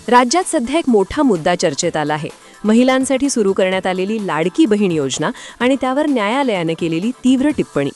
राज्यात सध्या एक मोठा मुद्दा चर्चेत आला आहे. महिलांसाठी सुरू करण्यात आलेली लाडकी बहीण योजना आणि त्यावर न्यायालयाने केलेली तीव्र टिप्पणी.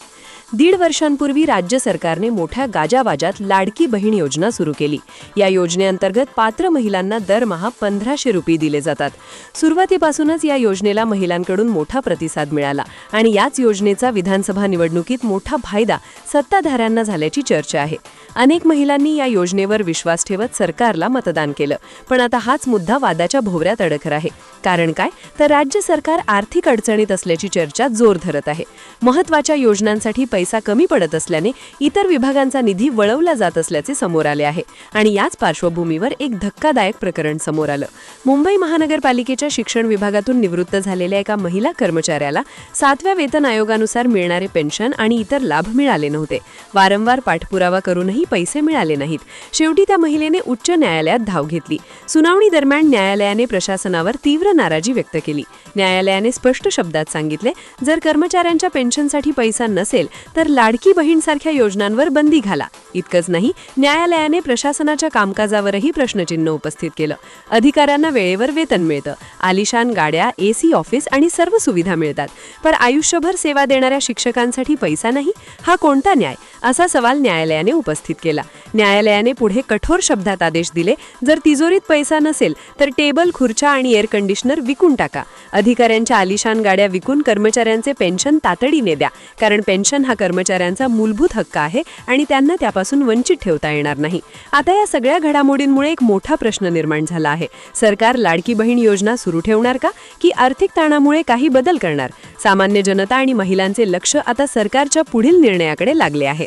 1.5 वर्षांपूर्वी राज्य सरकारने मोठ्या गाजावाजात लाडकी बहीण योजना सुरू केली. या योजनेअंतर्गत पात्र महिलांना दरमहा 1500 रुपये दिले जातात. सुरुवातीपासूनच या योजनेला महिलांकडून मोठा प्रतिसाद मिळाला आणि याच योजनेचा विधानसभा निवडणुकीत मोठा फायदा सत्ताधाऱ्यांना झाल्याची चर्चा आहे. अनेक महिलांनी या योजनेवर विश्वास ठेवत सरकारला मतदान केलं. पण आता हाच मुद्दा वादाच्या भोवऱ्यात अडकला आहे. कारण काय, तर राज्य सरकार आर्थिक अडचणीत असल्याची चर्चा जोर धरत आहे. महत्त्वाच्या योजनांसाठी पैसा कमी पडत असल्याने इतर विभागांचा निधी वळवला जात असल्याचे समोर आले आहे. आणि याच पार्श्वभूमीवर एक धक्कादायक प्रकरण समोर आलं. मुंबई महानगरपालिकेच्या शिक्षण विभागातून निवृत्त झालेल्या एका महिला कर्मचाऱ्याला 7व्या वेतन आयोगानुसार मिळणारे पेन्शन आणि इतर लाभ मिळाले नव्हते. वारंवार पाठपुरावा करूनही पैसे मिळाले नाहीत. शेवटी त्या महिलेने उच्च न्यायालयात धाव घेतली. सुनावणी दरम्यान न्यायालयाने प्रशासनावर तीव्र नाराजी व्यक्त केली. न्यायालयाने स्पष्ट शब्दात सांगितले, जर कर्मचाऱ्यांच्या पेन्शनसाठी पैसा नसेल तर लाडकी बहीणसारख्या योजनांवर बंदी घाला. इतकंच नाही, न्यायालयाने प्रशासनाच्या कामकाजावरही प्रश्नचिन्ह उपस्थित केलं. अधिकाऱ्यांना वेळेवर वेतन मिळतं, आलिशान गाड्या, AC ऑफिस आणि सर्व सुविधा मिळतात, पण आयुष्यभर सेवा देणाऱ्या शिक्षकांसाठी पैसा नाही, हा कोणता न्याय, असा सवाल न्यायालयाने उपस्थित केला. न्यायालयाने पुढे कठोर शब्दात आदेश दिले, जर तिजोरीत पैसा नसेल तर टेबल, खुर्च्या आणि एअर कंडिशनर विकून टाका. अधिकाऱ्यांच्या आलिशान गाड्या विकून कर्मचाऱ्यांचे पेन्शन तातडीने द्या, कारण पेन्शन हा कर्मचाऱ्यांचा मूलभूत हक्क आहे आणि त्यांना त्यापासून वंचित ठेवता येणार नाही. आता या सगळ्या घडामोडींमुळे एक मोठा प्रश्न निर्माण झाला आहे. सरकार लाडकी बहीण योजना सुरू ठेवणार का, की आर्थिक ताणामुळे काही बदल करणार? सामान्य जनता आणि महिलांचे लक्ष आता सरकारच्या पुढील निर्णयाकडे लागले आहे.